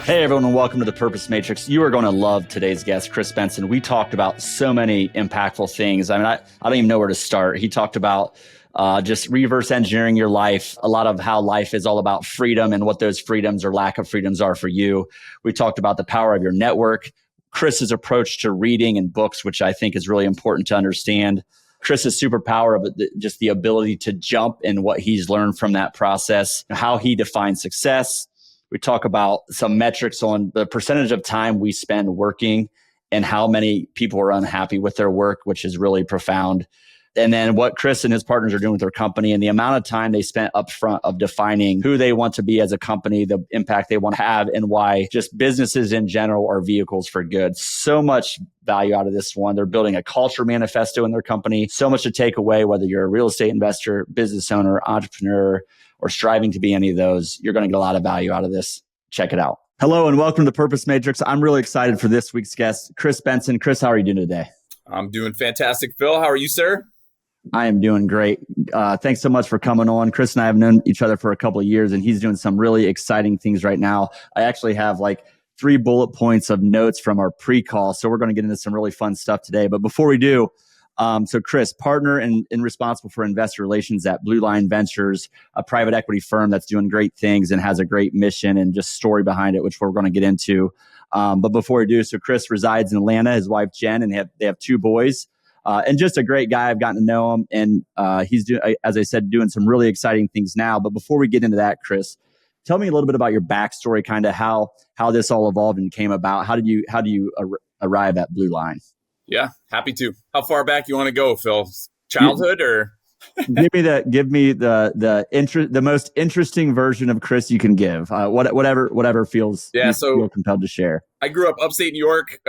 Hey, everyone, and welcome to the Purpose Matrix. You are going to love today's guest, Kris Benson. We talked about so many impactful things. I mean, I don't even know where to start. He talked about just reverse engineering your life, a lot of how life is all about freedom and what those freedoms or lack of freedoms are for you. We talked about the power of your network, Kris's approach to reading and books, which I think is really important to understand. Kris's superpower of just the ability to jump in what he's learned from that process, how he defines success. We talk about some metrics on the percentage of time we spend working and how many people are unhappy with their work, which is really profound. And then what Kris and his partners are doing with their company and the amount of time they spent upfront of defining who they want to be as a company, the impact they want to have, and why just businesses in general are vehicles for good. So much value out of this one. They're building a culture manifesto in their company. So much to take away, whether you're a real estate investor, business owner, entrepreneur, or striving to be any of those. You're going to get a lot of value out of this. Check it out. Hello and welcome to the Purpose Matrix. I'm really excited for this week's guest, Kris Benson. Kris, how are you doing today? I'm doing fantastic, Phil. How are you, sir? I am doing great. Thanks so much for coming on. Kris and I have known each other for a couple of years, and he's doing some really exciting things right now. I actually have like 3 bullet points of notes from our pre-call, so we're going to get into some really fun stuff today. But before we do, so Kris, partner and responsible for investor relations at Blueline Ventures, a private equity firm that's doing great things and has a great mission and just story behind it, which we're going to get into. But before we do, so Kris resides in Atlanta, his wife Jen, and they have 2 boys. And just a great guy. I've gotten to know him, and he's doing, as I said, doing some really exciting things now. But before we get into that, Kris, tell me a little bit about your backstory, kind of how this all evolved and came about. How do you arrive at Blueline? Yeah, happy to. How far back you want to go, Phil? Childhood or? give me the most interesting version of Kris you can give. Whatever feels feel compelled to share. I grew up upstate New York,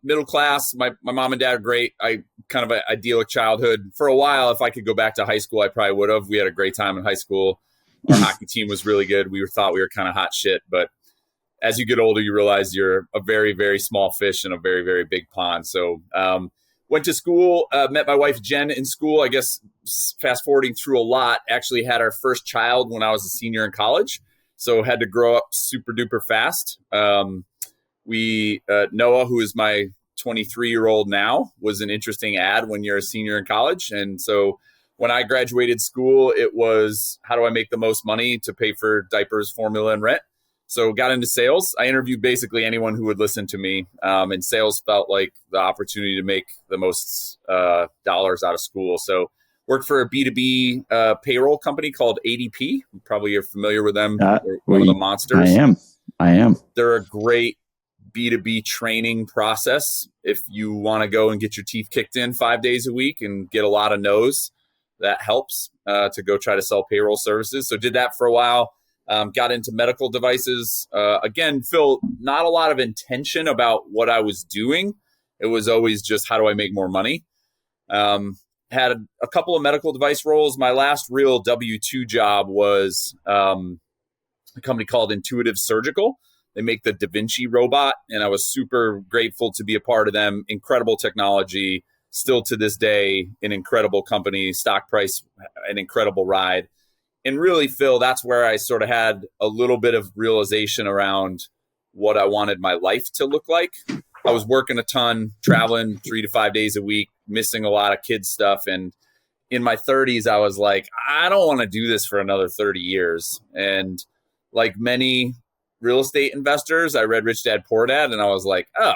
middle class. My mom and dad are great. I kind of an idyllic childhood. For a while, if I could go back to high school, I probably would have. We had a great time in high school. Our hockey team was really good. We thought we were kind of hot shit, but as you get older, you realize you're a very, very small fish in a very, very big pond. So went to school, met my wife, Jen, in school. I guess fast forwarding through a lot, actually had our first child when I was a senior in college. So had to grow up super duper fast. Noah, who is my 23-year-old now, was an interesting ad when you're a senior in college. And so when I graduated school, it was, how do I make the most money to pay for diapers, formula, and rent? So got into sales. I interviewed basically anyone who would listen to me. And sales felt like the opportunity to make the most dollars out of school. So worked for a B2B payroll company called ADP. Probably you're familiar with them. One of the monsters. I am. They're a great B2B training process. If you want to go and get your teeth kicked in 5 days a week and get a lot of no's, that helps to go try to sell payroll services. So did that for a while. Got into medical devices. Again, Phil, not a lot of intention about what I was doing. It was always just, how do I make more money? Had a couple of medical device roles. My last real W-2 job was a company called Intuitive Surgical. They make the Da Vinci robot, and I was super grateful to be a part of them. Incredible technology. Still to this day, an incredible company. Stock price, an incredible ride. And really, Phil, that's where I sort of had a little bit of realization around what I wanted my life to look like. I was working a ton, traveling 3 to 5 days a week, missing a lot of kids stuff. And in my 30s, I was like, I don't want to do this for another 30 years. And like many real estate investors, I read Rich Dad, Poor Dad, and I was like, oh,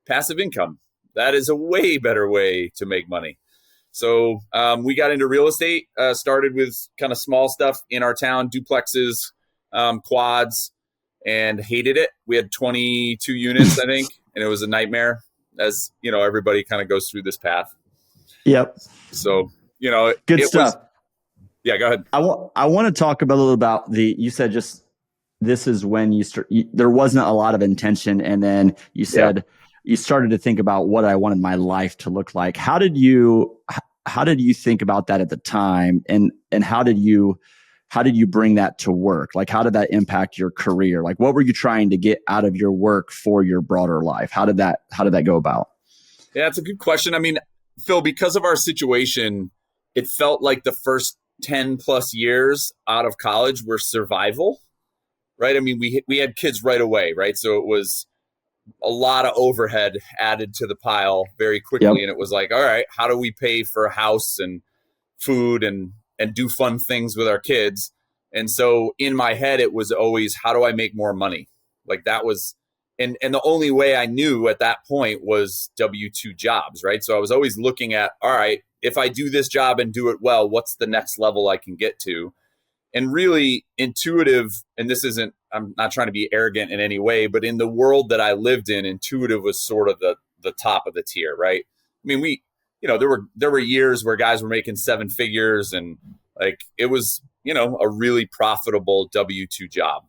passive income. That is a way better way to make money. So we got into real estate, started with kind of small stuff in our town, duplexes, quads, and hated it. We had 22 units, I think, and it was a nightmare, as you know, everybody kind of goes through this path. Yep. So, you know, good stuff. Yeah, go ahead. I want to talk a little about you said just this is when there wasn't a lot of intention. And then you said you started to think about what I wanted my life to look like. How did you think about that at the time? And how did you bring that to work? Like, how did that impact your career? Like, what were you trying to get out of your work for your broader life? How did that go about? Yeah, it's a good question. I mean, Phil, because of our situation, it felt like the first 10 plus years out of college were survival. right? I mean, we had kids right away, right? So it was a lot of overhead added to the pile very quickly. Yep. And it was like, all right, how do we pay for a house and food and do fun things with our kids? And so in my head, it was always, how do I make more money? Like that was, and the only way I knew at that point was W-2 jobs, right? So I was always looking at, all right, if I do this job and do it well, what's the next level I can get to? And really intuitive, and this isn't, I'm not trying to be arrogant in any way, but in the world that I lived in, intuitive was sort of the top of the tier, right? I mean, there were years where guys were making seven figures, and like it was, a really profitable W-2 job.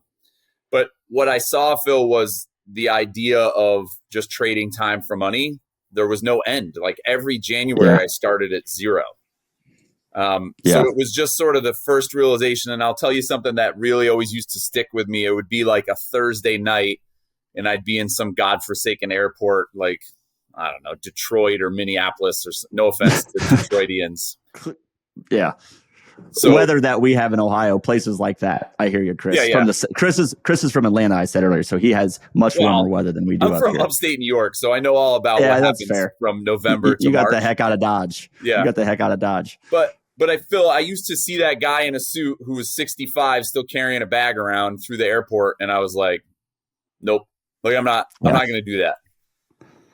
But what I saw, Phil, was the idea of just trading time for money. There was no end. Like every January, I started at zero. So it was just sort of the first realization. And I'll tell you something that really always used to stick with me. It would be like a Thursday night and I'd be in some godforsaken airport, like, I don't know, Detroit or Minneapolis, or no offense to Detroitians. Yeah. So weather that we have in Ohio, places like that. I hear you, Chris. Yeah. Chris is from Atlanta, I said earlier, so he has much warmer weather than we do. I'm from upstate New York, so I know all about what happens from November to you got March. The heck out of Dodge. Yeah. You got the heck out of Dodge. But I used to see that guy in a suit who was 65 still carrying a bag around through the airport, and I was like, nope. Like I'm not going to do that.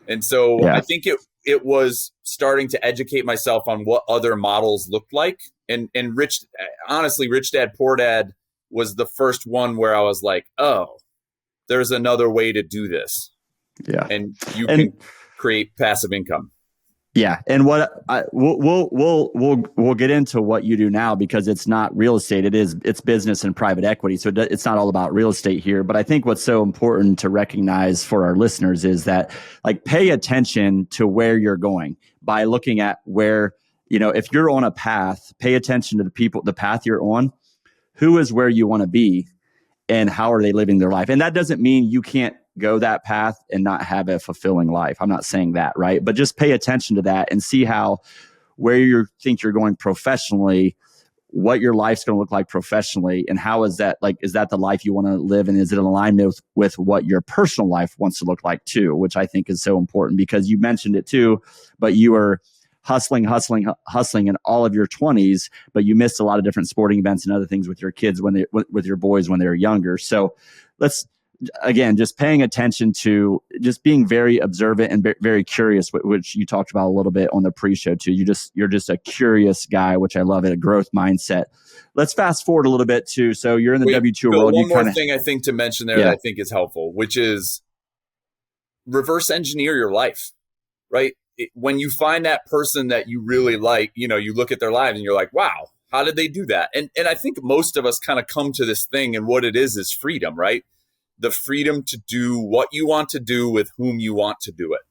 And so I think it was starting to educate myself on what other models looked like. And honestly, Rich Dad, Poor Dad was the first one where I was like, oh, there's another way to do this. Yeah. And you can create passive income. Yeah. And we'll get into what you do now, because it's not real estate. It's business and private equity. So it's not all about real estate here. But I think what's so important to recognize for our listeners is that, like, pay attention to where you're going by looking at where, if you're on a path, pay attention to the path you're on, who is where you want to be and how are they living their life. And that doesn't mean you can't go that path and not have a fulfilling life. I'm not saying that, right? But just pay attention to that and see where you think you're going professionally, what your life's going to look like professionally, and how is that the life you want to live, and is it in alignment with what your personal life wants to look like too, which I think is so important, because you mentioned it too, but you were hustling in all of your 20s, but you missed a lot of different sporting events and other things with your kids with your boys when they were younger. So let's, again, just paying attention to just being very observant and very curious, which you talked about a little bit on the pre-show too. You're just a curious guy, which I love it, a growth mindset. Let's fast forward a little bit too. So you're in the W-2 world. One more thing I think to mention there that I think is helpful, which is reverse engineer your life, right? When you find that person that you really like, you look at their lives and you're like, wow, how did they do that? And I think most of us kind of come to this thing, and what it is freedom, right? The freedom to do what you want to do with whom you want to do it.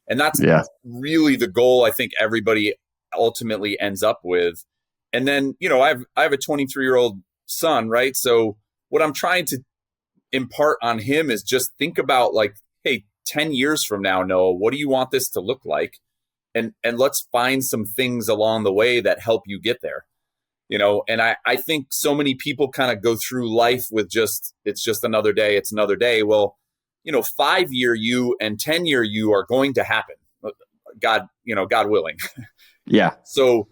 And that's really the goal I think everybody ultimately ends up with. And then, I have a 23-year-old son, right? So what I'm trying to impart on him is just think about, like, hey, 10 years from now, Noah, what do you want this to look like? And let's find some things along the way that help you get there. And I think so many people kind of go through life with it's just another day. It's another day. Well, 5-year you and 10-year you are going to happen. God willing. Yeah. So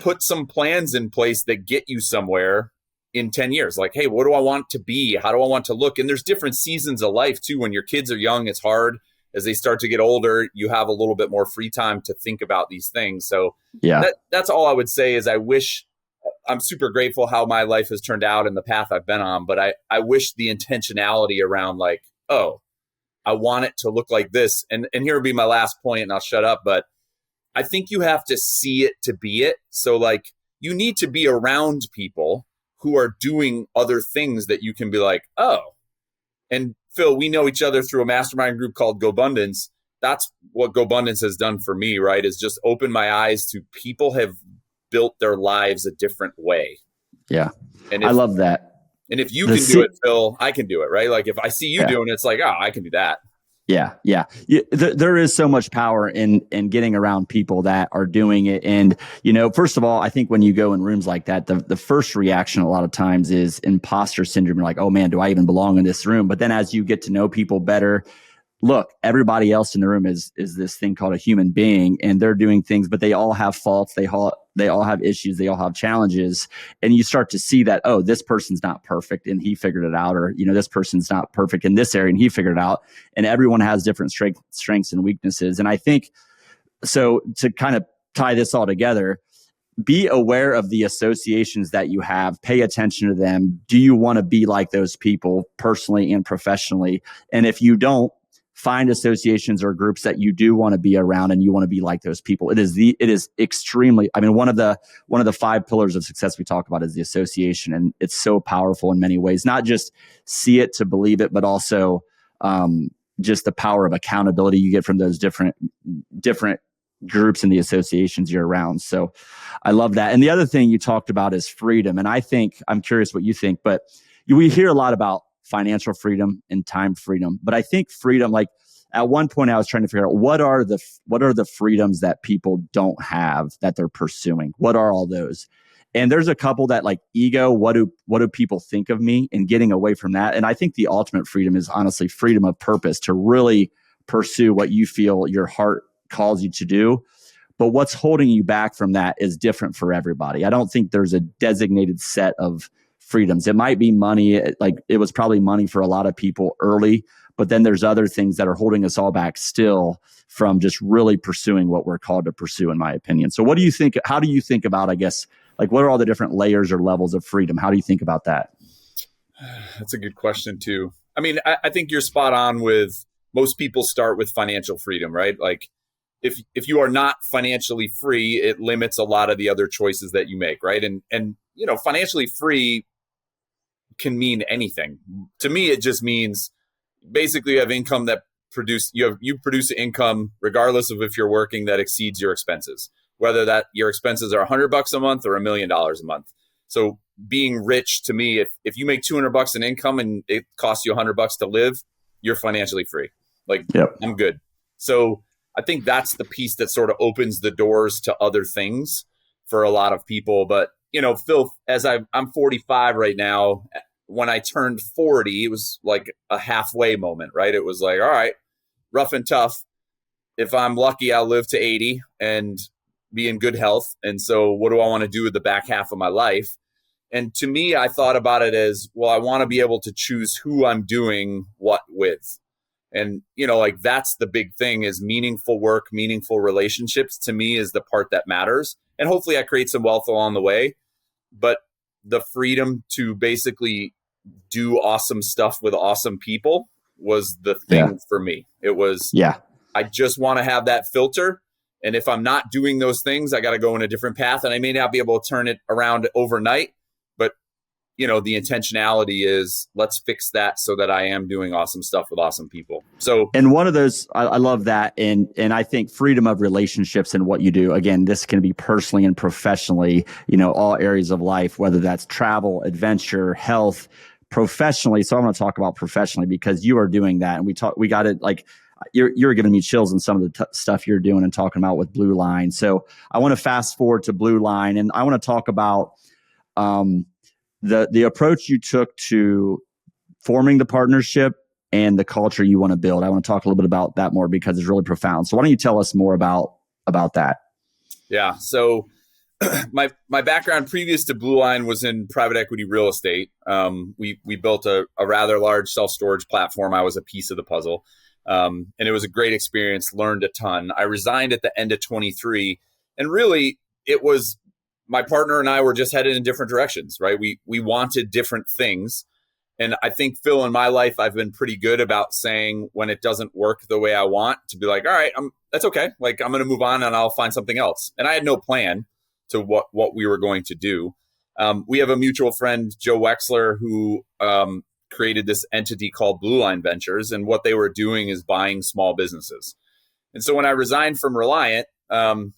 put some plans in place that get you somewhere in 10 years. Like, hey, what do I want to be? How do I want to look? And there's different seasons of life too. When your kids are young, it's hard. As they start to get older, you have a little bit more free time to think about these things. So that's all I would say is I'm super grateful how my life has turned out and the path I've been on, but I wish the intentionality around, like, oh, I want it to look like this. And here would be my last point, and I'll shut up. But I think you have to see it to be it. So, like, you need to be around people who are doing other things that you can be like, oh. And Phil, we know each other through a mastermind group called GoBundance. That's what GoBundance has done for me, right? Is just open my eyes to people have built their lives a different way. Yeah. And I love that. And if you can do it, Phil, I can do it, right? Like if I see you doing it, it's like, oh, I can do that. Yeah, yeah. There is so much power in getting around people that are doing it. And, first of all, I think when you go in rooms like that, the first reaction a lot of times is imposter syndrome. You're like, oh man, do I even belong in this room? But then as you get to know people better, look, everybody else in the room is this thing called a human being, and they're doing things, but they all have faults. They all have issues. They all have challenges. And you start to see that, oh, this person's not perfect and he figured it out. Or, this person's not perfect in this area and he figured it out. And everyone has different strengths and weaknesses. And I think, so to kind of tie this all together, be aware of the associations that you have. Pay attention to them. Do you want to be like those people personally and professionally? And if you don't, find associations or groups that you do want to be around and you want to be like those people. It is extremely, one of the 5 pillars of success we talk about is the association. And it's so powerful in many ways, not just see it to believe it, but also just the power of accountability you get from those different groups and the associations you're around. So I love that. And the other thing you talked about is freedom. And I'm curious what you think, but we hear a lot about financial freedom and time freedom. But I think freedom, like at one point I was trying to figure out what are the freedoms that people don't have that they're pursuing? What are all those? And there's a couple that, like ego, what do people think of me, and getting away from that. And I think the ultimate freedom is honestly freedom of purpose, to really pursue what you feel your heart calls you to do. But what's holding you back from that is different for everybody. I don't think there's a designated set of freedoms. It might be money. Like it was probably money for a lot of people early, but then there's other things that are holding us all back still from just really pursuing what we're called to pursue, in my opinion. So what do you think? How do you think about, I guess, like what are all the different layers or levels of freedom? How do you think about that? That's a good question too. I think you're spot on with most people start with financial freedom, right? Like if you are not financially free, it limits a lot of the other choices that you make, right? And financially free can mean anything. To me, it just means basically you have income that you produce an income regardless of if you're working that exceeds your expenses, whether that your expenses are $100 a month or $1 million a month. So being rich to me, if you make $200 in income and it costs you $100 to live, you're financially free. Like, yep. I'm good. So I think that's the piece that sort of opens the doors to other things for a lot of people. But Phil, as I'm 45 right now. When I turned 40, it was like a halfway moment, right? It was like, all right, rough and tough. If I'm lucky, I'll live to 80 and be in good health. And so what do I want to do with the back half of my life? And to me, I thought about it as, well, I want to be able to choose who I'm doing what with. And, like that's the big thing, is meaningful work, meaningful relationships to me is the part that matters. And hopefully I create some wealth along the way. But the freedom to basically do awesome stuff with awesome people was the thing for me. It was, I just want to have that filter. And if I'm not doing those things, I got to go in a different path, and I may not be able to turn it around overnight. But, the intentionality is, let's fix that so that I am doing awesome stuff with awesome people. So, and one of those, I love that. And I think freedom of relationships and what you do, again, this can be personally and professionally, all areas of life, whether that's travel, adventure, health, professionally. So I'm going to talk about professionally because you are doing that. And we got it, like you're giving me chills in some of the stuff you're doing and talking about with Blueline. So I want to fast forward to Blueline, and I want to talk about the approach you took to forming the partnership and the culture you want to build. I want to talk a little bit about that more because it's really profound. So why don't you tell us more about that? Yeah. So my background previous to Blueline was in private equity real estate. We built a rather large self-storage platform. I was a piece of the puzzle. And it was a great experience, learned a ton. I resigned at the end of 23, and really it was my partner and I were just headed in different directions, right? We wanted different things. And I think, Phil, in my life, I've been pretty good about saying when it doesn't work the way I want, to be like, all right, that's okay. Like, I'm going to move on and I'll find something else. And I had no plan to what we were going to do. We have a mutual friend, Joe Wexler, who created this entity called Blueline Ventures. And what they were doing is buying small businesses. And so when I resigned from Reliant,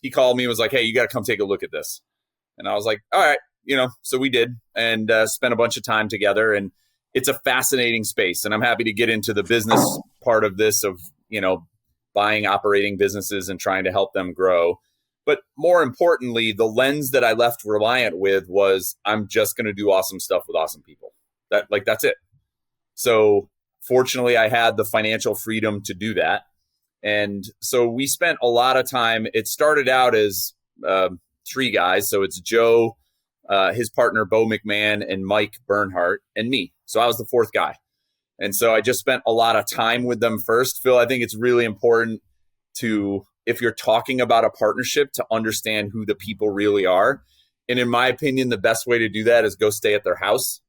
he called me and was like, hey, you got to come take a look at this. And I was like, all right, so we did, and spent a bunch of time together. And it's a fascinating space. And I'm happy to get into the business part of this, of buying operating businesses and trying to help them grow. But more importantly, the lens that I left Reliant with was, I'm just going to do awesome stuff with awesome people. That's it. So fortunately, I had the financial freedom to do that. And so we spent a lot of time. It started out as 3 guys. So it's Joe, his partner, Bo McMahon, and Mike Bernhardt, and me. So I was the 4th guy. And so I just spent a lot of time with them first. Phil, I think it's really important to, if you're talking about a partnership, to understand who the people really are. And in my opinion, the best way to do that is go stay at their house.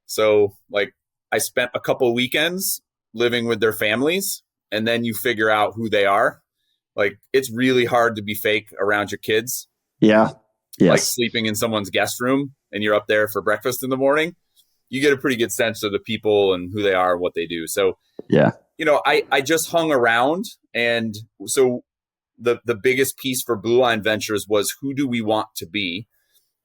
So I spent a couple of weekends living with their families, and then you figure out who they are. It's really hard to be fake around your kids. Yeah. Yes. Like sleeping in someone's guest room and you're up there for breakfast in the morning. You get a pretty good sense of the people and who they are and what they do. So, yeah, I just hung around. And so the biggest piece for Blueline Ventures was, who do we want to be?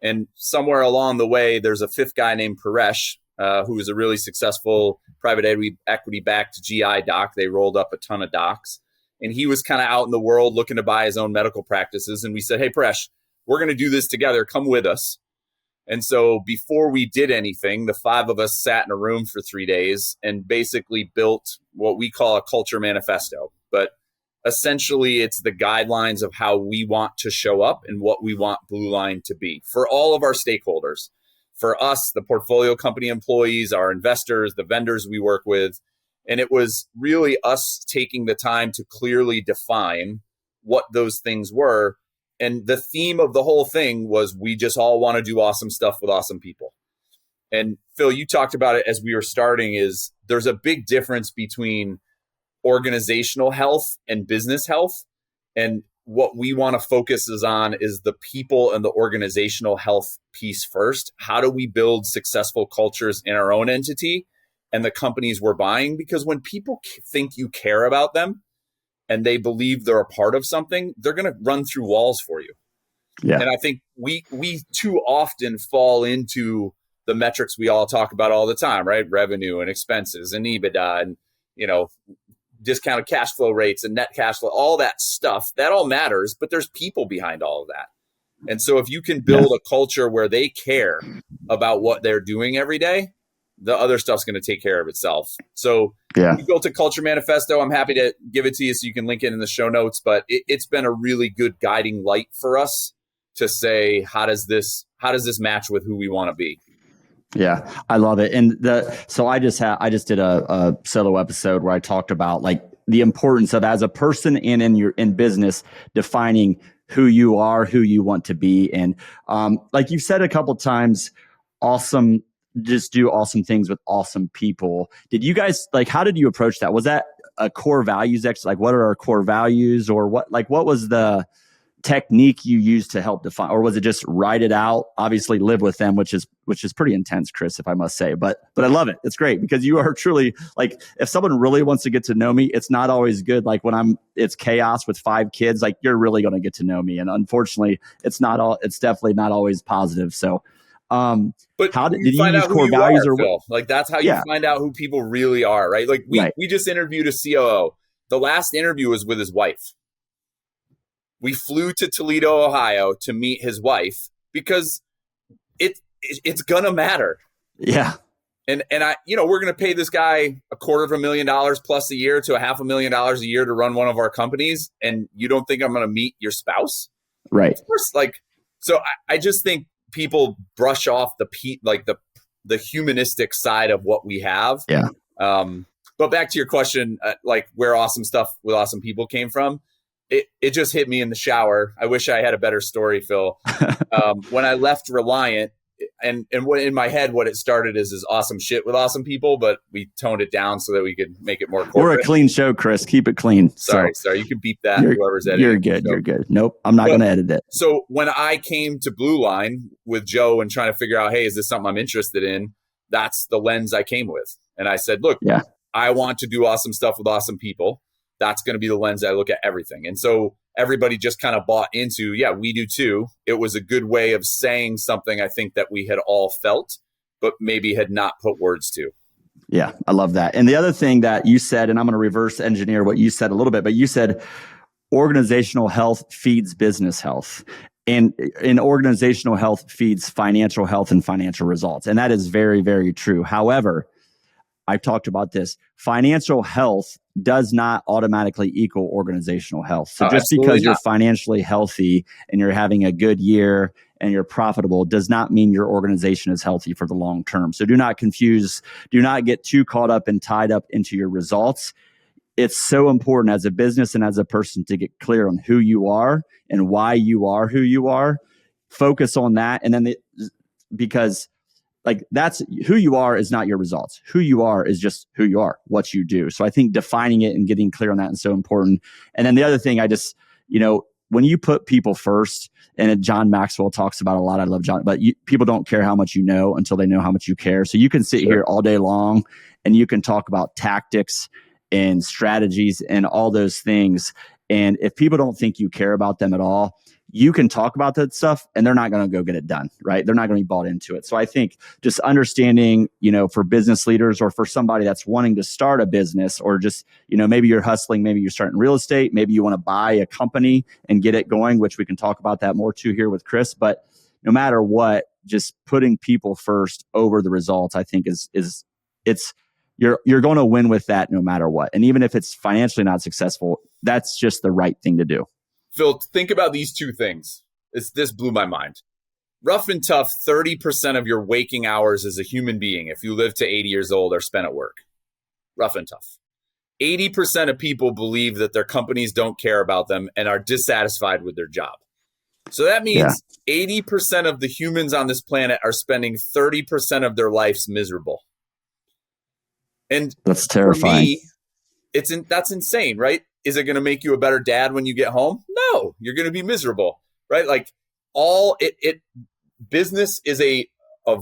And somewhere along the way, there's a 5th guy named P.E.A.C.E, who is a really successful private equity-backed GI doc. They rolled up a ton of docs. And he was kind of out in the world looking to buy his own medical practices. And we said, hey, P.E.A.C.E, we're going to do this together. Come with us. And so before we did anything, the 5 of us sat in a room for 3 days and basically built what we call a culture manifesto. But essentially, it's the guidelines of how we want to show up and what we want Blueline to be for all of our stakeholders. For us, the portfolio company employees, our investors, the vendors we work with. And it was really us taking the time to clearly define what those things were. And the theme of the whole thing was, we just all want to do awesome stuff with awesome people. And Phil, you talked about it as we were starting, is there's a big difference between organizational health and business health. And what we want to focus on is the people and the organizational health piece first. How do we build successful cultures in our own entity and the companies we're buying? Because when people think you care about them and they believe they're a part of something, they're going to run through walls for you. Yeah. And I think we too often fall into the metrics we all talk about all the time, right? Revenue and expenses and EBITDA and, discounted cash flow rates and net cash flow, all that stuff, that all matters, but there's people behind all of that. And so if you can build a culture where they care about what they're doing every day, the other stuff's going to take care of itself. So we built a culture manifesto. I'm happy to give it to you so you can link it in the show notes, but it's been a really good guiding light for us to say, how does this match with who we want to be? Yeah, I love it. And so I just did a solo episode where I talked about the importance of, as a person and in business, defining who you are, who you want to be. And like you've said a couple times, awesome, just do awesome things with awesome people. Did you guys how did you approach that? Was that a core values what are our core values, or what was the technique you used to help define, or was it just write it out, obviously live with them, which is pretty intense, Kris, if I must say, but I love it. It's great because you are truly if someone really wants to get to know me, it's not always good. When it's chaos with 5 kids, you're really going to get to know me. And unfortunately it's definitely not always positive. So, but how did you you use core values or Phil? That's how you find out who people really are, right? We just interviewed a COO. The last interview was with his wife. We flew to Toledo, Ohio to meet his wife because it's gonna matter. Yeah. And we're gonna pay this guy $250,000 plus a year to $500,000 a year to run one of our companies, and you don't think I'm gonna meet your spouse? Right. Of course, so I just think people brush off the humanistic side of what we have. Yeah. But back to your question, where awesome stuff with awesome people came from. It just hit me in the shower. I wish I had a better story, Phil. When I left Reliant, and in my head, what it started is awesome shit with awesome people, but we toned it down so that we could make it more corporate. We're a clean show, Kris. Keep it clean. Sorry. You can beep that. Whoever's editing. You're good. You're good. Nope. I'm not going to edit it. So when I came to Blueline with Joe and trying to figure out, hey, is this something I'm interested in? That's the lens I came with. And I said, look, I want to do awesome stuff with awesome people. That's going to be the lens I look at everything. And so everybody just kind of bought into, we do too. It was a good way of saying something I think that we had all felt, but maybe had not put words to. Yeah, I love that. And the other thing that you said, and I'm going to reverse engineer what you said a little bit, but you said organizational health feeds business health. And in organizational health feeds financial health and financial results. And that is very, very true. However, I've talked about this. Financial health does not automatically equal organizational health. So Oh, just absolutely because you're not. financially healthy and you're having a good year and you're profitable does not mean your organization is healthy for the long term. So do not confuse, do not get too caught up and tied up into your results. It's so important as a business and as a person to get clear on who you are and why you are who you are. Focus on that. And then because like that's who you are is not your results. Who you are is just who you are, what you do. So I think defining it and getting clear on that is so important. And then the other thing, when you put people first, and John Maxwell talks about a lot. I love John, but people don't care how much you know until they know how much you care. So you can sit here all day long and you can talk about tactics and strategies and all those things. And if people don't think you care about them at all, you can talk about that stuff and they're not going to go get it done, right? They're not going to be bought into it. So I think just understanding, for business leaders or for somebody that's wanting to start a business or just, maybe you're hustling, maybe you're starting real estate, maybe you want to buy a company and get it going, which we can talk about that more too here with Kris. But no matter what, just putting people first over the results, I think you're going to win with that no matter what. And even if it's financially not successful, that's just the right thing to do. Phil, think about these two things. This blew my mind. Rough and tough, 30% of your waking hours as a human being, if you live to 80 years old, are spent at work. Rough and tough. 80% of people believe that their companies don't care about them and are dissatisfied with their job. So that means 80% of the humans on this planet are spending 30% of their lives miserable. And that's terrifying. For me, that's insane, right? Is it going to make you a better dad when you get home? No, you're going to be miserable, right? Like business is a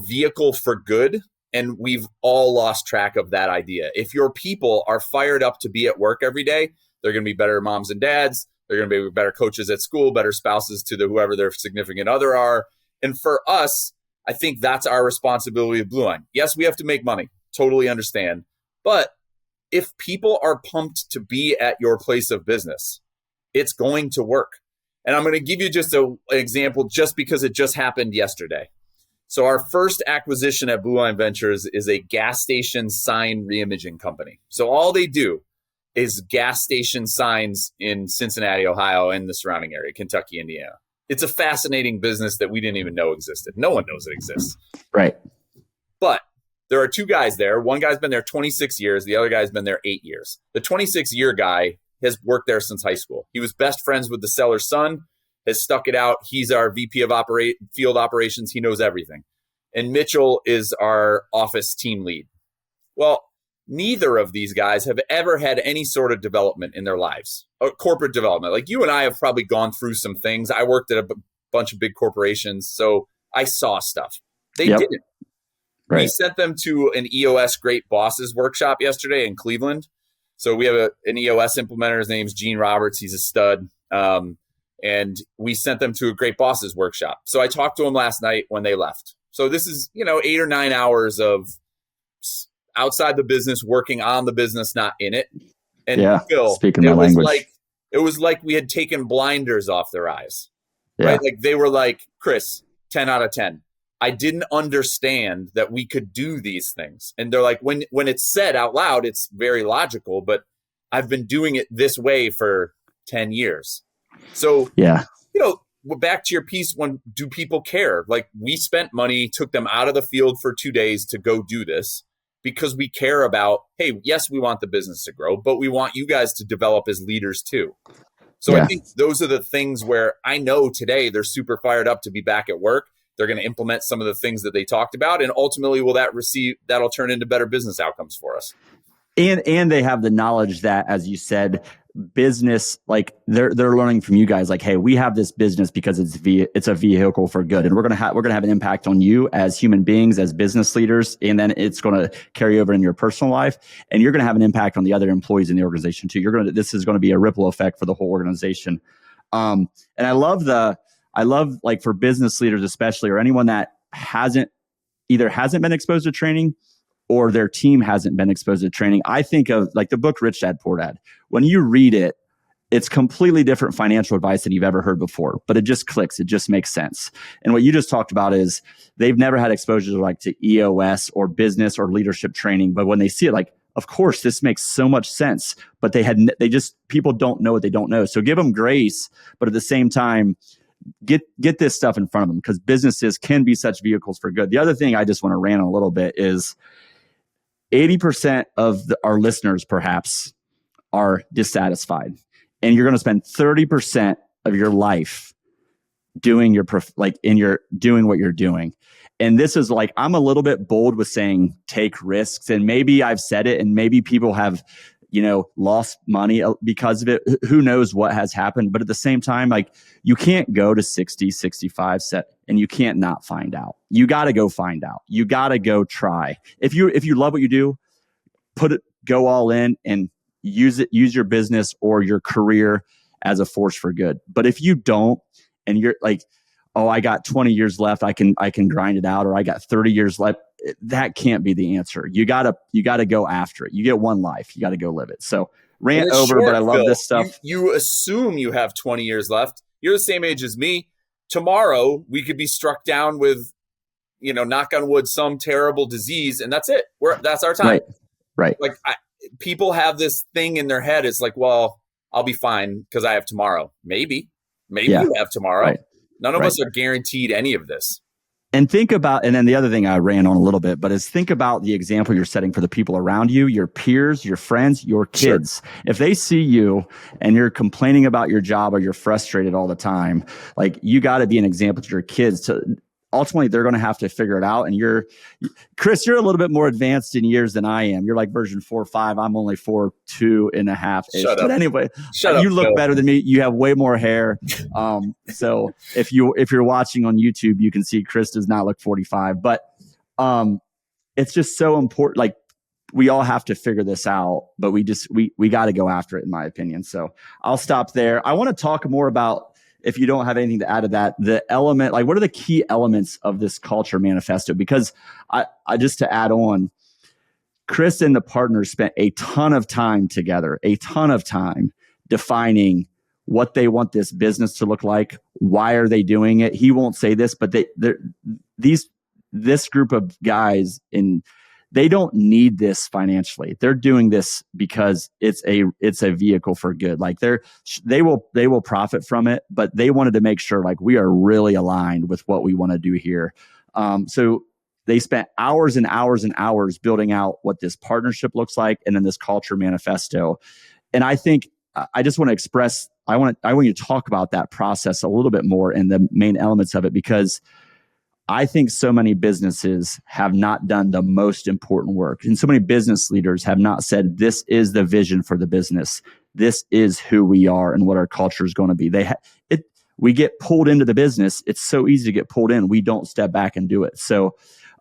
vehicle for good, and we've all lost track of that idea. If your people are fired up to be at work every day, they're going to be better moms and dads. They're going to be better coaches at school, better spouses to whoever their significant other are. And for us, I think that's our responsibility at Blueline. Yes, we have to make money. Totally understand. But if people are pumped to be at your place of business, it's going to work. And I'm going to give you just an example just because it just happened yesterday. So our first acquisition at Blueline Ventures is a gas station sign reimaging company. So all they do is gas station signs in Cincinnati, Ohio, and the surrounding area, Kentucky, Indiana. It's a fascinating business that we didn't even know existed. No one knows it exists. Right. But there are two guys there. One guy's been there 26 years. The other guy's been there 8 years. The 26-year guy has worked there since high school. He was best friends with the seller's son, has stuck it out. He's our VP of field operations. He knows everything. And Mitchell is our office team lead. Well, neither of these guys have ever had any sort of development in their lives, or corporate development. Like you and I have probably gone through some things. I worked at a bunch of big corporations, so I saw stuff. They didn't. Right. We sent them to an EOS Great Bosses workshop yesterday in Cleveland. So we have an EOS implementer. His name's Gene Roberts. He's a stud. And we sent them to a Great Bosses workshop. So I talked to them last night when they left. So this is, 8 or 9 hours of outside the business, working on the business, not in it. And Phil, speaking my language. It was like we had taken blinders off their eyes. Right? Like they were like, Kris, 10 out of 10. I didn't understand that we could do these things. And they're like, when it's said out loud, it's very logical, but I've been doing it this way for 10 years. So, back to your piece, when do people care? Like we spent money, took them out of the field for 2 days to go do this because we care about, hey, yes, we want the business to grow, but we want you guys to develop as leaders too. So I think those are the things where I know today they're super fired up to be back at work. They're going to implement some of the things that they talked about, and ultimately that'll turn into better business outcomes for us. And they have the knowledge that, as you said, business, like they're learning from you guys, like, hey, we have this business because it's a vehicle for good, and we're gonna have an impact on you as human beings, as business leaders, and then it's going to carry over in your personal life, and you're going to have an impact on the other employees in the organization too. This is going to be a ripple effect for the whole organization. And I love like for business leaders especially, or anyone that hasn't been exposed to training or their team hasn't been exposed to training. I think of like the book Rich Dad Poor Dad. When you read it, it's completely different financial advice than you've ever heard before, but it just clicks. It just makes sense. And what you just talked about is they've never had exposure to like to EOS or business or leadership training. But when they see it, like, of course, this makes so much sense, but people don't know what they don't know. So give them grace, but at the same time, get this stuff in front of them, because businesses can be such vehicles for good. The other thing I just want to rant on a little bit is 80% of our listeners perhaps are dissatisfied, and you're going to spend 30% of your life doing doing what you're doing. And this is like, I'm a little bit bold with saying take risks, and maybe I've said it and maybe people have, lost money because of it. Who knows what has happened? But at the same time, like, you can't go to 60, 65 set and you can't not find out. You got to go find out. You got to go try. If you love what you do, go all in and use your business or your career as a force for good. But if you don't, and you're like, oh, I got 20 years left, I can grind it out, or I got 30 years left, that can't be the answer. You gotta go after it. You get one life, you gotta go live it. So rant over, short, but I love this stuff. You assume you have 20 years left. You're the same age as me. Tomorrow we could be struck down with, knock on wood, some terrible disease, and that's it. That's our time. Right. Like, people have this thing in their head. It's like, well, I'll be fine because I have tomorrow. Maybe you have tomorrow. Right. None of us are guaranteed any of this. And think about, and then the other thing I ran on a little bit, but is think about the example you're setting for the people around you, your peers, your friends, your kids. Sure. If they see you and you're complaining about your job or you're frustrated all the time, like, you got to be an example to your kids. To ultimately, they're going to have to figure it out. And Kris, you're a little bit more advanced in years than I am. You're like version 4.5. I'm only 4.2.5. But anyway, you look better than me. You have way more hair. So if you're watching on YouTube, you can see Kris does not look 45. But it's just so important. Like, we all have to figure this out, but we got to go after it, in my opinion. So I'll stop there. I want to talk more about, if you don't have anything to add to that, the element, like, what are the key elements of this culture manifesto? Because I just to add on, Kris and the partners spent a ton of time together, defining what they want this business to look like. Why are they doing it? He won't say this, but this group of guys, they don't need this financially. They're doing this because it's a vehicle for good. Like, they will profit from it, but they wanted to make sure, like, we are really aligned with what we want to do here. So they spent hours and hours and hours building out what this partnership looks like, and then this culture manifesto. And I think I just want to express, I want you to talk about that process a little bit more and the main elements of it, because I think so many businesses have not done the most important work. And so many business leaders have not said, this is the vision for the business. This is who we are and what our culture is going to be. We get pulled into the business. It's so easy to get pulled in. We don't step back and do it. So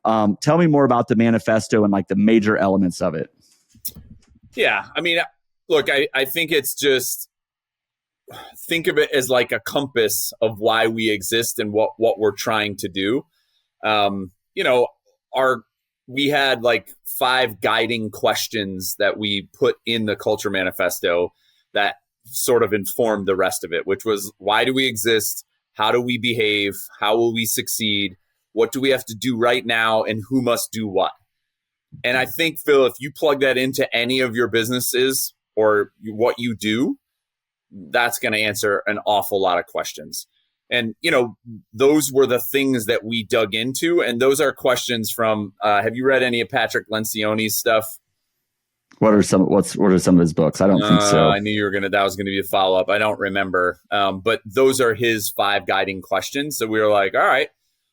tell me more about the manifesto and like the major elements of it. Yeah. I mean, look, I think it's just, think of it as like a compass of why we exist and what we're trying to do. We had like 5 guiding questions that we put in the culture manifesto that sort of informed the rest of it, which was, why do we exist? How do we behave? How will we succeed? What do we have to do right now? And who must do what? And I think, Phil, if you plug that into any of your businesses or what you do, that's going to answer an awful lot of questions. And, those were the things that we dug into. And those are questions from, have you read any of Patrick Lencioni's stuff? What are some of his books? I don't think so. I knew that was going to be a follow-up. I don't remember. But those are his 5 guiding questions. So we were like, all right,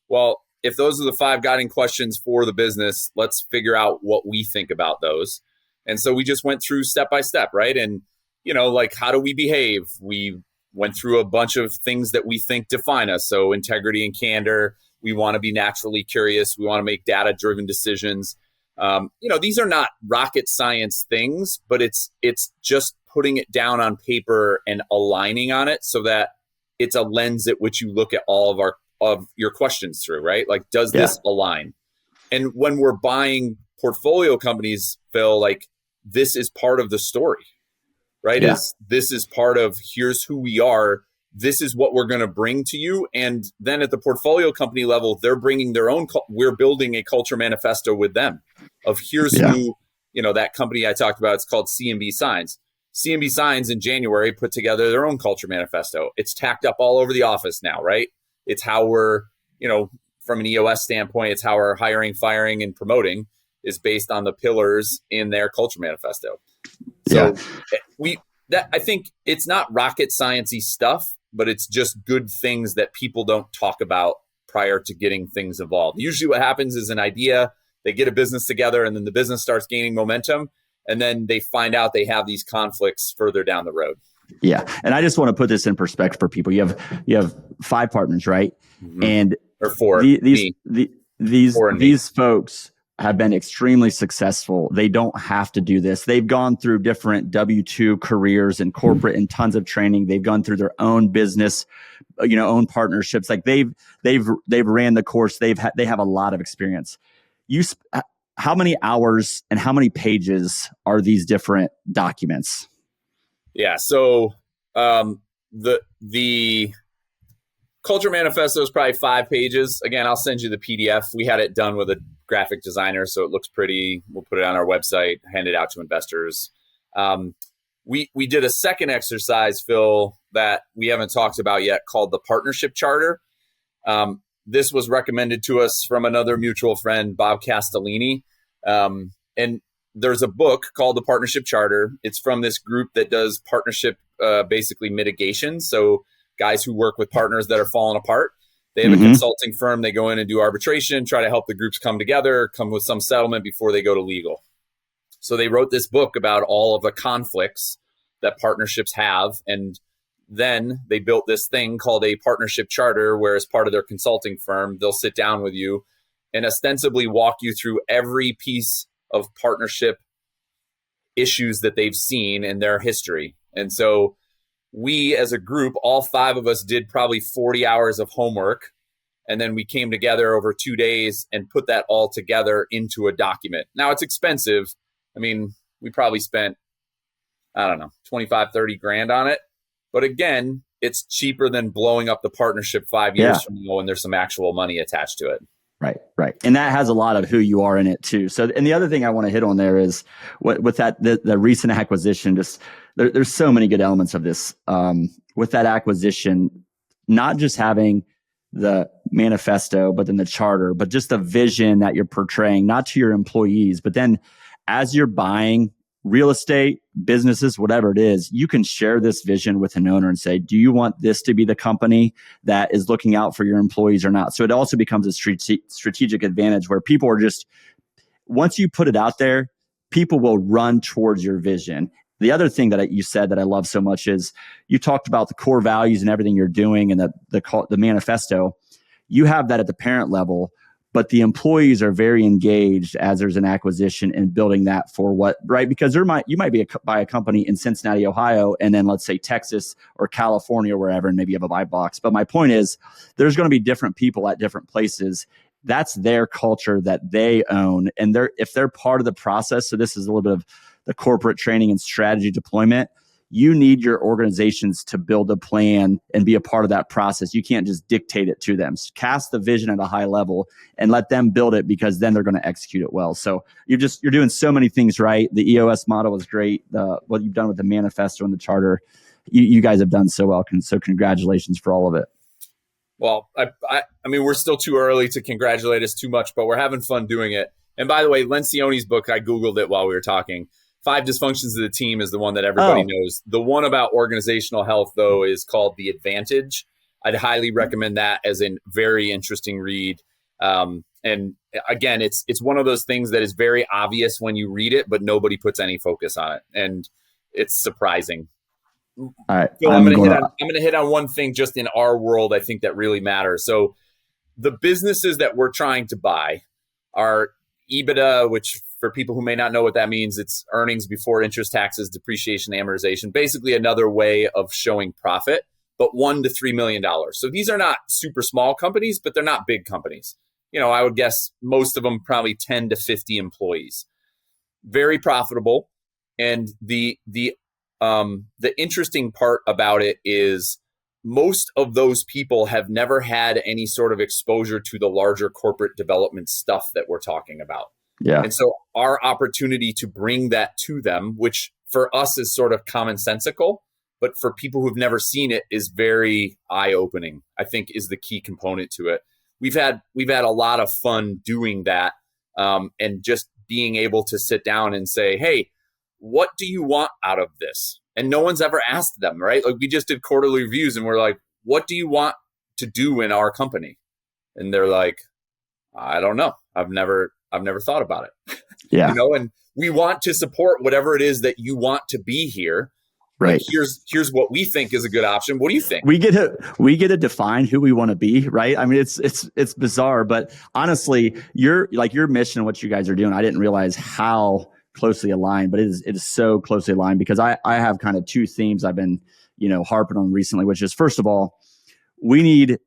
well, if those are the 5 guiding questions for the business, let's figure out what we think about those. And so we just went through step by step, right? And, like, how do we behave? We went through a bunch of things that we think define us. So integrity and candor. We want to be naturally curious. We want to make data-driven decisions. These are not rocket science things, but it's just putting it down on paper and aligning on it so that it's a lens at which you look at all of your questions through, right? Like, does this align? And when we're buying portfolio companies, Phil, like this is part of the story, right? Yeah. This is part of here's who we are. This is what we're going to bring to you. And then at the portfolio company level, they're bringing their own, we're building a culture manifesto with them of here's who, that company I talked about, it's called C&B Signs. C&B Signs in January put together their own culture manifesto. It's tacked up all over the office now, right? It's how we're, from an EOS standpoint, it's how our hiring, firing, and promoting is based on the pillars in their culture manifesto. So I think it's not rocket science-y stuff, but it's just good things that people don't talk about prior to getting things evolved. Usually what happens is an idea, they get a business together, and then the business starts gaining momentum, and then they find out they have these conflicts further down the road. Yeah. And I just want to put this in perspective for people. You have 5 partners, right? Mm-hmm. And or 4. These folks have been extremely successful. They don't have to do this. They've gone through different W-2 careers and corporate and tons of training. They've gone through their own business, own partnerships. Like they've ran the course. They have a lot of experience. How many hours and how many pages are these different documents? Yeah. So the Culture Manifesto is probably 5 pages. Again, I'll send you the PDF. We had it done with a graphic designer, so it looks pretty. We'll put it on our website, hand it out to investors. We did a second exercise, Phil, that we haven't talked about yet called the Partnership Charter. This was recommended to us from another mutual friend, Bob Castellini. And there's a book called the Partnership Charter. It's from this group that does partnership, basically mitigation. So guys who work with partners that are falling apart. They have a consulting firm. They go in and do arbitration, try to help the groups come together, come with some settlement before they go to legal. So they wrote this book about all of the conflicts that partnerships have. And then they built this thing called a partnership charter, where as part of their consulting firm, they'll sit down with you and ostensibly walk you through every piece of partnership issues that they've seen in their history. And so we as a group, all 5 of us did probably 40 hours of homework. And then we came together over 2 days and put that all together into a document. Now it's expensive. I mean, we probably spent, 25, 30 grand on it. But again, it's cheaper than blowing up the partnership 5 years from now when there's some actual money attached to it. Right. And that has a lot of who you are in it too. So, and the other thing I want to hit on there is with that, the recent acquisition, just there's so many good elements of this. With that acquisition, not just having the manifesto, but then the charter, but just the vision that you're portraying, not to your employees, but then as you're buying real estate, businesses, whatever it is, you can share this vision with an owner and say, do you want this to be the company that is looking out for your employees or not? So it also becomes a strategic advantage where people are just, once you put it out there, people will run towards your vision. The other thing that you said that I love so much is you talked about the core values and everything you're doing and the manifesto. You have that at the parent level, but the employees are very engaged as there's an acquisition and building that for what, right? Because you might be buy a company in Cincinnati, Ohio, and then let's say Texas or California or wherever, and maybe you have a buy box. But my point is there's going to be different people at different places. That's their culture that they own. And if they're part of the process, so this is a little bit of the corporate training and strategy deployment, you need your organizations to build a plan and be a part of that process. You can't just dictate it to them. Cast the vision at a high level and let them build it, because then they're going to execute it well. So you're doing so many things right. The EOS model is great. What you've done with the manifesto and the charter, you guys have done so well. So congratulations for all of it. Well, I mean, we're still too early to congratulate us too much, but we're having fun doing it. And by the way, Lencioni's book, I Googled it while we were talking. 5 Dysfunctions of the Team is the one that everybody knows. The one about organizational health, though, is called The Advantage. I'd highly recommend that as a very interesting read. And again, it's one of those things that is very obvious when you read it, but nobody puts any focus on it. And it's surprising. All right. Phil, I'm going to hit on one thing just in our world, I think that really matters. So the businesses that we're trying to buy are EBITDA, which for people who may not know what that means, it's earnings before interest, taxes, depreciation, amortization, basically another way of showing profit, but $1 to $3 million. So these are not super small companies, but they're not big companies. I would guess most of them probably 10 to 50 employees. Very profitable. And the interesting part about it is most of those people have never had any sort of exposure to the larger corporate development stuff that we're talking about. Yeah. And so our opportunity to bring that to them, which for us is sort of commonsensical, but for people who've never seen it is very eye-opening, I think is the key component to it. We've had a lot of fun doing that, and just being able to sit down and say, hey, what do you want out of this? And no one's ever asked them, right? Like we just did quarterly reviews and we're like, what do you want to do in our company? And they're like, I don't know. I've never thought about it. Yeah. And we want to support whatever it is that you want to be here. Right. Like here's what we think is a good option. What do you think? We get to define who we want to be, right? I mean, it's bizarre, but honestly, your mission, what you guys are doing, I didn't realize how closely aligned, but it is so closely aligned because I have kind of two themes I've been, harping on recently, which is first of all, we need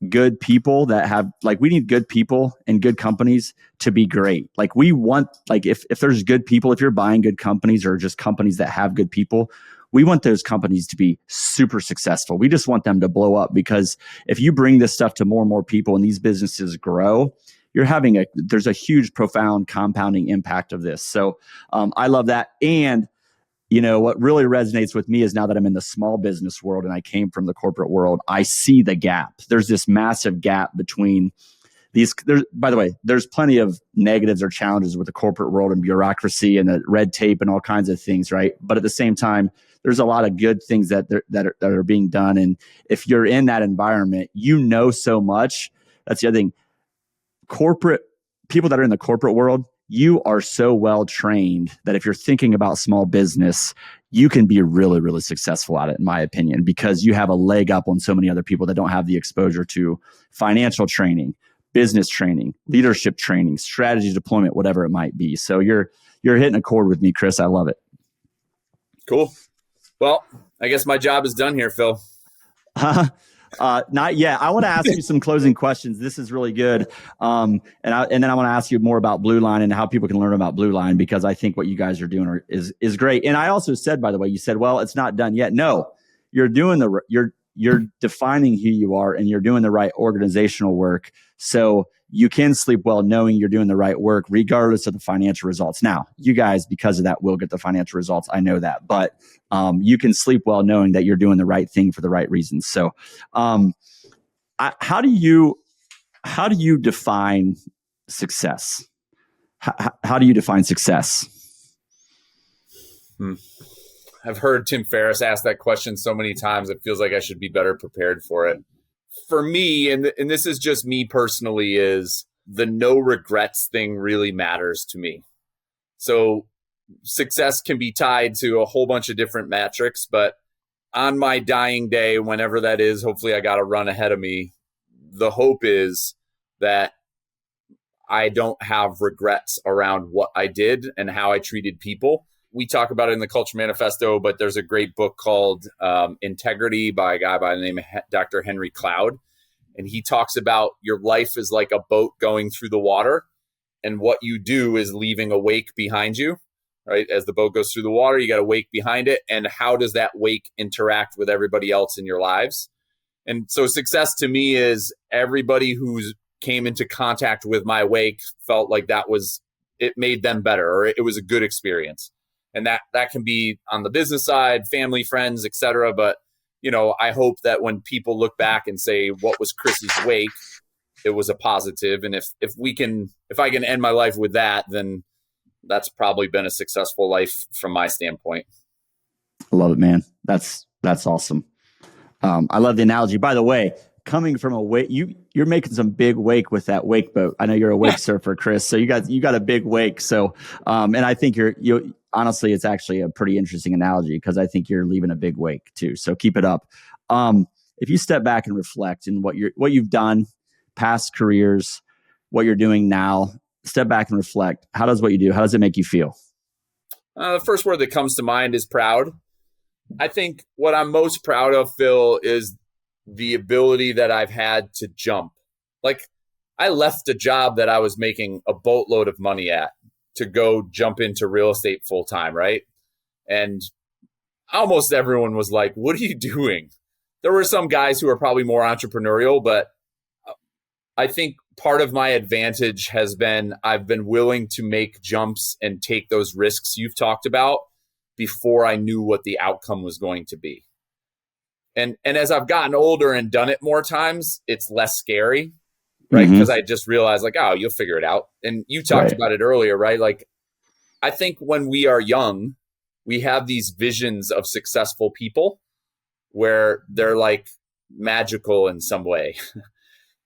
good people we need good people and good companies to be great. Like we want, if there's good people, if you're buying good companies or just companies that have good people, we want those companies to be super successful. We just want them to blow up because if you bring this stuff to more and more people and these businesses grow, there's a huge, profound compounding impact of this. So I love that. And what really resonates with me is now that I'm in the small business world and I came from the corporate world, I see the gap. There's this massive gap between these. By the way, there's plenty of negatives or challenges with the corporate world and bureaucracy and the red tape and all kinds of things, right? But at the same time, there's a lot of good things that are being done. And if you're in that environment, so much. That's the other thing. Corporate people that are in the corporate world, you are so well trained that if you're thinking about small business, you can be really, really successful at it, in my opinion, because you have a leg up on so many other people that don't have the exposure to financial training, business training, leadership training, strategy deployment, whatever it might be. So you're hitting a chord with me, Kris. I love it. Cool. Well, I guess my job is done here, Phil. Not yet. I want to ask you some closing questions. This is really good. And then I want to ask you more about Blueline and how people can learn about Blueline, because I think what you guys are doing is great. And I also said, by the way, you said, well, it's not done yet. No, you're defining who you are and you're doing the right organizational work. So you can sleep well knowing you're doing the right work, regardless of the financial results. Now, you guys, because of that, will get the financial results. I know that, but you can sleep well knowing that you're doing the right thing for the right reasons. So, how do you define success? How do you define success? I've heard Tim Ferriss ask that question so many times, it feels like I should be better prepared for it. For me, and this is just me personally, is the no regrets thing really matters to me. So success can be tied to a whole bunch of different metrics, but on my dying day, whenever that is, hopefully I got a run ahead of me. The hope is that I don't have regrets around what I did and how I treated people. We talk about it in the Culture Manifesto, but there's a great book called Integrity by a guy by the name of Dr. Henry Cloud. And he talks about your life is like a boat going through the water. And what you do is leaving a wake behind you, right? As the boat goes through the water, you got a wake behind it. And how does that wake interact with everybody else in your lives? And so success to me is everybody who's came into contact with my wake felt like it made them better, or it was a good experience. And that can be on the business side, family, friends, et cetera. But, I hope that when people look back and say, what was Kris's wake? It was a positive. And if I can end my life with that, then that's probably been a successful life from my standpoint. I love it, man. That's awesome. I love the analogy. By the way, coming from a wake, you're making some big wake with that wake boat. I know you're a wake surfer, Kris. So you got a big wake. So, and I think you honestly, it's actually a pretty interesting analogy because I think you're leaving a big wake too. So keep it up. If you step back and reflect in what you've done, past careers, what you're doing now, step back and reflect. How does what you do? How does it make you feel? The first word that comes to mind is proud. I think what I'm most proud of, Phil, is the ability that I've had to jump. Like, I left a job that I was making a boatload of money at to go jump into real estate full time, right? And almost everyone was like, what are you doing? There were some guys who are probably more entrepreneurial, but I think part of my advantage has been I've been willing to make jumps and take those risks you've talked about before I knew what the outcome was going to be. And as I've gotten older and done it more times, it's less scary, right? Because I just realized like, oh, you'll figure it out. And you talked about it earlier, right? Like, I think when we are young, we have these visions of successful people where they're like magical in some way.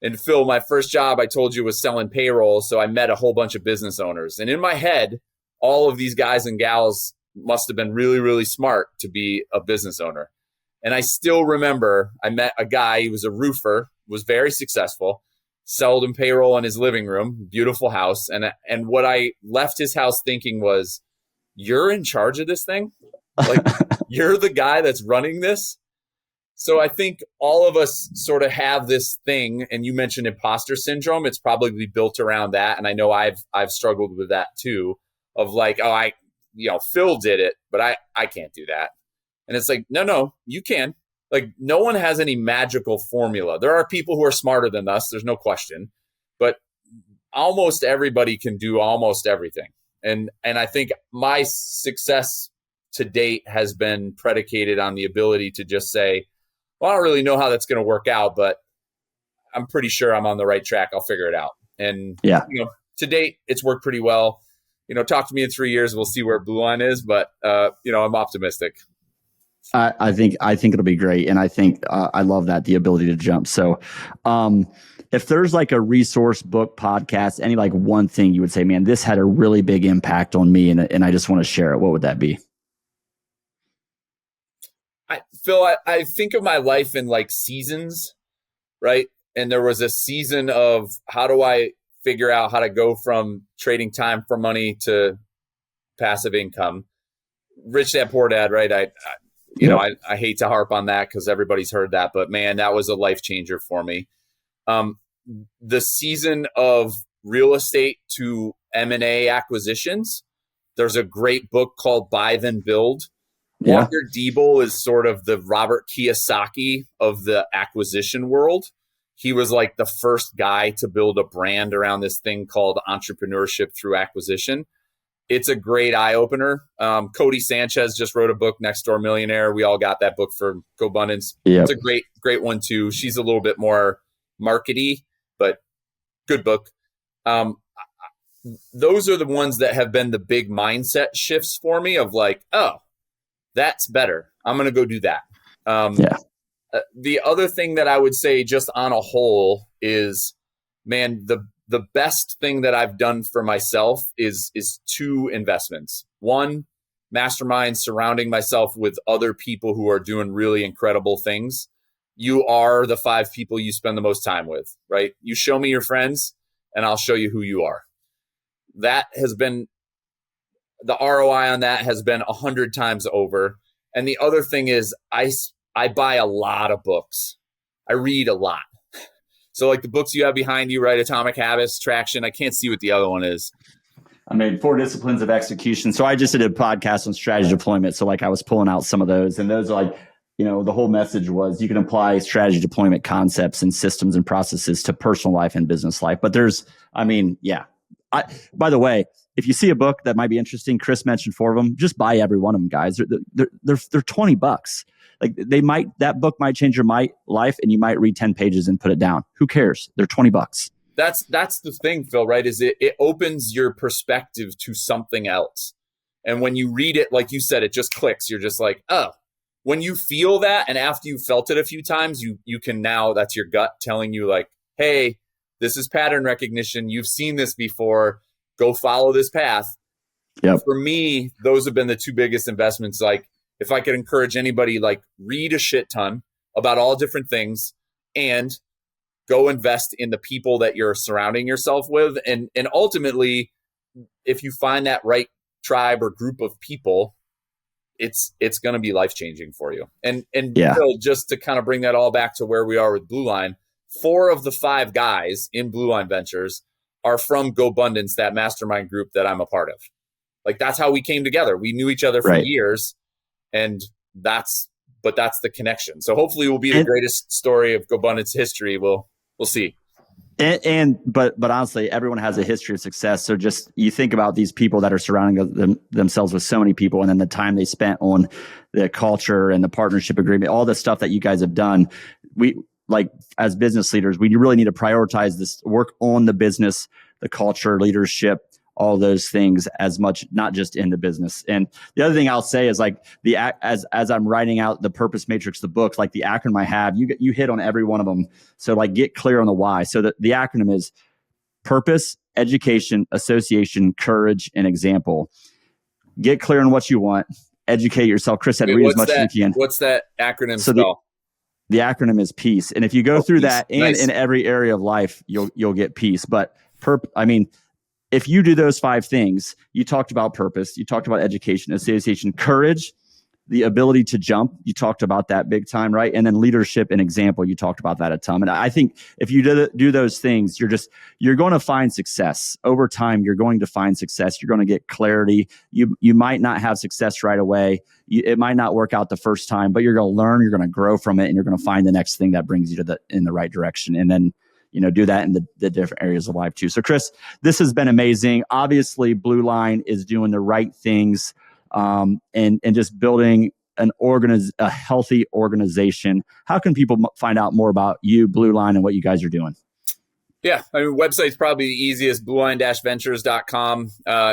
And Phil, my first job I told you was selling payroll. So I met a whole bunch of business owners. And in my head, all of these guys and gals must have been really, really smart to be a business owner. And I still remember I met a guy, he was a roofer, was very successful, sold him payroll in his living room, beautiful house. And what I left his house thinking was, you're in charge of this thing? Like, you're the guy that's running this? So I think all of us sort of have this thing, and you mentioned imposter syndrome. It's probably built around that. And I know I've struggled with that too, of like, oh, Phil did it, but I can't do that. And it's like, no, you can. Like, no one has any magical formula. There are people who are smarter than us. There's no question. But almost everybody can do almost everything. And I think my success to date has been predicated on the ability to just say, well, I don't really know how that's going to work out, but I'm pretty sure I'm on the right track. I'll figure it out. And to date, it's worked pretty well. Talk to me in 3 years. We'll see where Blueline is, but I'm optimistic. I think it'll be great. And I think I love that, the ability to jump. So if there's like a resource, book, podcast, any like one thing you would say, man, this had a really big impact on me and I just want to share it, what would that be? Phil, I think of my life in like seasons, right? And there was a season of how do I figure out how to go from trading time for money to passive income. Rich Dad, Poor Dad, right? I hate to harp on that because everybody's heard that, but man, that was a life changer for me. The season of real estate to M&A acquisitions, there's a great book called Buy Then Build. Walker Diebel is sort of the Robert Kiyosaki of the acquisition world. He was like the first guy to build a brand around this thing called entrepreneurship through acquisition. It's a great eye opener. Cody Sanchez just wrote a book, Next Door Millionaire. We all got that book for GoBundance. It's a great one too. She's a little bit more markety, but good book. Those are the ones that have been the big mindset shifts for me of like, oh, that's better. I'm going to go do that. The other thing that I would say just on a whole is, man, the best thing that I've done for myself is two investments. One, mastermind, surrounding myself with other people who are doing really incredible things. You are the 5 people you spend the most time with, right? You show me your friends and I'll show you who you are. That has been, the ROI on that has been 100 times over. And the other thing is I buy a lot of books. I read a lot. So like the books you have behind you, right? Atomic Habits, Traction. I can't see what the other one is. I made 4 Disciplines of Execution. So I just did a podcast on strategy deployment. So like I was pulling out some of those, and those are like, the whole message was you can apply strategy deployment concepts and systems and processes to personal life and business life. But by the way, if you see a book that might be interesting, Kris mentioned 4 of them, just buy every one of them, guys. They're $20. Like that book might change your life, and you might read 10 pages and put it down. Who cares? They're $20. That's the thing, Phil, right? Is it opens your perspective to something else. And when you read it, like you said, it just clicks. You're just like, oh, when you feel that, and after you've felt it a few times, you can now, that's your gut telling you like, hey, this is pattern recognition. You've seen this before. Go follow this path. Yep. For me, those have been the 2 biggest investments. Like, if I could encourage anybody, like, read a shit ton about all different things and go invest in the people that you're surrounding yourself with. And ultimately, if you find that right tribe or group of people, it's going to be life-changing for you. And Phil, just to kind of bring that all back to where we are with Blueline, 4 of the 5 guys in Blueline Ventures are from GoBundance, that mastermind group that I'm a part of. Like, that's how we came together. We knew each other for years, and that's the connection. So hopefully we'll be the greatest story of GoBundance history. We'll see. But honestly, everyone has a history of success. So just, you think about these people that are surrounding themselves with so many people, and then the time they spent on the culture and the partnership agreement, all the stuff that you guys have done. We, like, as business leaders, we really need to prioritize this work on the business, the culture, leadership, all those things as much, not just in the business. And the other thing I'll say is, like, as I'm writing out the Purpose Matrix, the book, like the acronym I have, you hit on every one of them. So, like, get clear on the why. So the acronym is purpose, education, association, courage, and example. Get clear on what you want. Educate yourself. Kris said, read as much as you can. What's that acronym spell? The acronym is PEACE. And if you go through that, and in every area of life, you'll get peace. But if you do those 5 things, you talked about purpose, you talked about education, association, courage, the ability to jump, you talked about that big time, right? And then leadership and example, you talked about that a ton. And I think if you do those things, you're going to find success. Over time, you're going to find success. You're going to get clarity. You might not have success right away. It might not work out the first time, but you're going to learn, you're going to grow from it, and you're going to find the next thing that brings you in the right direction. And then, do that in the different areas of life too. So, Kris, this has been amazing. Obviously, Blueline is doing the right things, and just building a healthy organization. How can people find out more about you, Blueline, and what you guys are doing? Yeah, website's probably the easiest. Blueline-ventures.com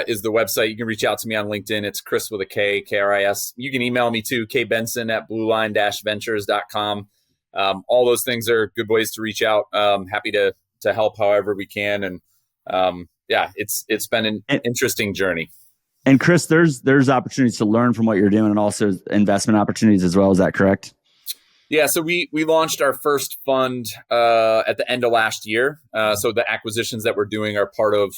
is the website. You can reach out to me on LinkedIn. It's Kris with a K, K-R-I-S. You can email me too, kbenson@blueline-ventures.com. All those things are good ways to reach out. Happy to help however we can. And it's been an interesting journey. And Kris, there's opportunities to learn from what you're doing, and also investment opportunities as well. Is that correct? Yeah. So we launched our first fund at the end of last year. So the acquisitions that we're doing are part of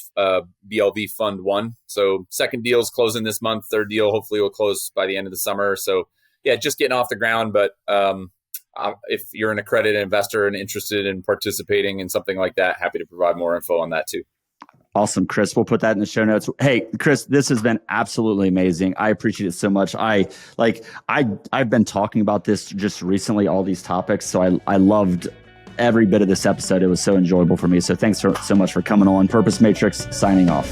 BLV Fund 1. So second deal is closing this month. Third deal hopefully will close by the end of the summer. So yeah, just getting off the ground. But if you're an accredited investor and interested in participating in something like that, happy to provide more info on that too. Awesome, Kris. We'll put that in the show notes. Hey, Kris, this has been absolutely amazing. I appreciate it so much. I've been talking about this just recently, all these topics. So I loved every bit of this episode. It was so enjoyable for me. So thanks so much for coming on. Purpose Matrix signing off.